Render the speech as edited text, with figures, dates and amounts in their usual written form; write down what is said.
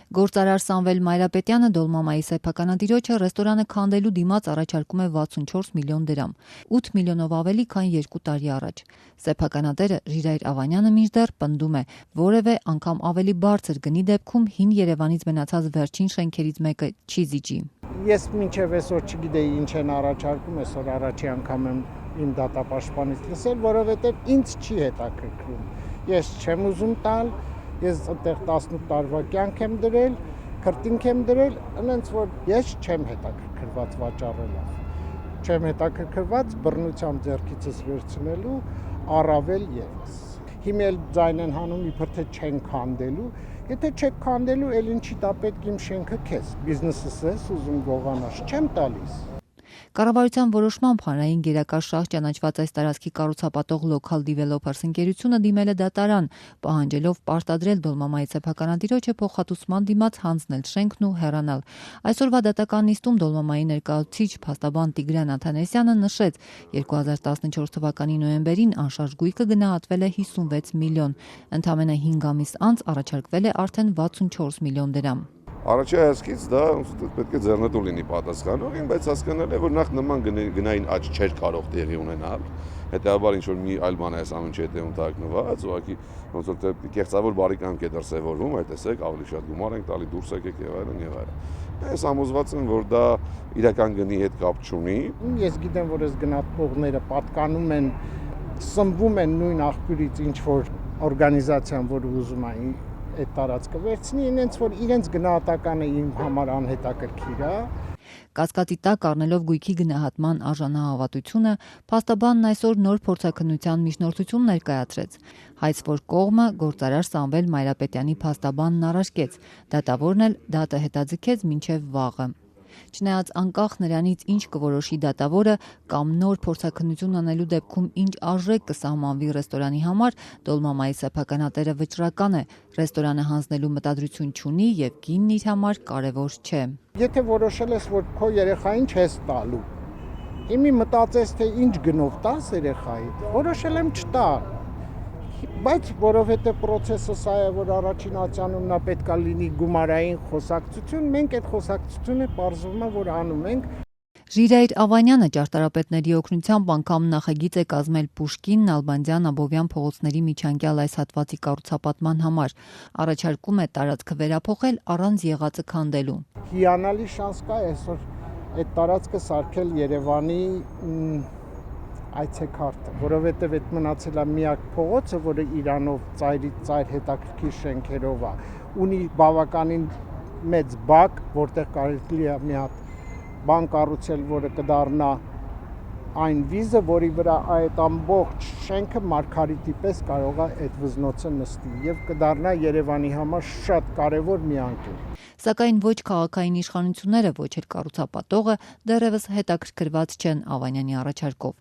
Գործարար Սամվել Մայրապետյանը Դոլմամայի սեփականատիրոջը ռեստորանը քանդելու դիմաց առաջարկում է 64 միլիոն դրամ, 8 միլիոնով ավելի, քան 2 տարի առաջ։ Սեփականատերը Ժիրայր Ավանյանը մինչդեռ պնդում է, որևէ անգամ ավելի բարձր գնի դեպքում հին Երևանից մնացած վերջին շենքերից մեկը չի զիջի։ Ես մինչև այսօր չգիտեի ինչ են առաջարկում, այսօր առաջի անգամ եմ իմ դատապաշտպանից լսել, որովհետև ինձ չի հետաքրքրում։ Ես չեմ ուզում տալ, ես այդտեղ 18 տարվա կյանք եմ դրել, քրտինք եմ դրել, այնց որ ես չեմ հետաքրքրված վաճառելով։ Չեմ հետաքրքրված բռնությամբ ձեռքիցս վերցնելու, առավել եւս։ Հիմա էլ ձայն են հանում իբր թե չեն քանդելու, եթե չեք քանդելու, էլ ինչի դա պետք իմ շենքը քեզ, բիզնեսս ես ուզում գողանաս, չեմ տալիս։ Կառավարության որոշմամբ հանրային գերակար շահ ճանաչված այս տարածքի կառուցապատող Local Developers ընկերությունը դիմել է դատարան, պահանջելով պարտադրել Դոլմամայի սեփականատիրոջը փոխհատուցման դիմաց հանձնել շենքն ու հեռանալ։ Այսօրվա դատական նիստում Դոլմամայի ներկայացուցիչ փաստաբան Տիգրան Աթանեսյանը նշեց, 2014 թվականի նոյեմբերին անշարժ գույքը գնահատվել է 56 միլիոն, ընդամենը 5 ամիս անց առաջարկվել է արդեն 64 միլիոն դրամ։ Առաջի հայացքից դա պետք է ձեռնտու լինի պատասխանողին, բայց հասկանալ է, որ նախ նման գնային աճ չէր կարող տեղի ունենալ, հետեւաբար ինչ որ մի այլ բան է այս ամեն ինչի հետևում թաքնված, ուղղակի ոնց որ թե կեղծավոր բարի կամք է դրսևորվում, այդ տեսեք, ավելի շատ գումար ենք տալի, դուրս եկեք եւ այլն եւ այլն։ Ես համոզված եմ, որ դա իրական գնի հետ կապ չունի։ Ես գիտեմ, որ այս գնահատողները պատկանում են, սնվում են նույն աղբյուրից, ինչ որ օրգանիզացիան, որ ուզում է այդ տարածքը վերցնի, ինձ որ իրենց գնահատականը իմ համար անհետաքրքիր է։ Կասկածի տակ առնելով գույքի գնահատման արժանահավատությունը, փաստաբանն այսօր նոր փորձաքննության միջնորդություն ներկայացրեց, հայց որ կողմը գործարար Սամվել Մայրապետյանի փաստաբանն առարկեց, դատավորն էլ դատը հետաձգեց մինչև վաղը։ Չնայած անկախ նրանից ինչ կորոշի դատավորը կամ նոր փորձաքննություն անելու դեպքում ինչ արժեք կսահմանվի ռեստորանի համար, Դոլմամայի սեփականատերը վճռական է, ռեստորանը հանձնելու մտադրություն չունի եւ գինն իր համար կարեւոր չէ։ Եթե որոշել ես, որ քո երեխային չես տալու, իմի մտածես, թե ինչ գնով տաս երեխային, որոշել եմ չտալ։ Բայց որովհետեւ process-ը սա է, որ առաջին ացյանում նա պետքա լինի գումարային խոսակցություն, մենք այդ խոսակցությունը պարզվում է, որ անում ենք։ Ժիրայր Ավանյանը ճարտարապետների օգնությամբ անգամ նախագիծ է կազմել Պուշկին, Նալբանդյան, Աբովյան փողոցների միջանկյալ այս հատվածի կառուցապատման համար։ Առաջարկում է տարածքը վերափոխել առանց եղածը քանդելու։ Հիանալի շանս կա այսօր այդ տարածքը սարքել Երևանի այցեքարտը, որովհետև այդ մնացել է միակ փողոցը, որը Իրանով ծայրից ծայր հետաքրքիր շենքերով է, ունի բավականին մեծ բակ, որտեղ կարելի է մի հատ բան կառուցել, որը կդառնա այն վիզը, որի վրա այդ ամբողջ շենքը մարգարիտի պես կարող է այդ վզնոցը նստի եւ կդառնա Երևանի համար շատ կարեւոր մի անկյուն։ Սակայն ոչ քաղաքային իշխանությունները, ոչ էլ կառուցապատողը դեռևս հետաքրքրված չեն Ավանյանի առաջարկով։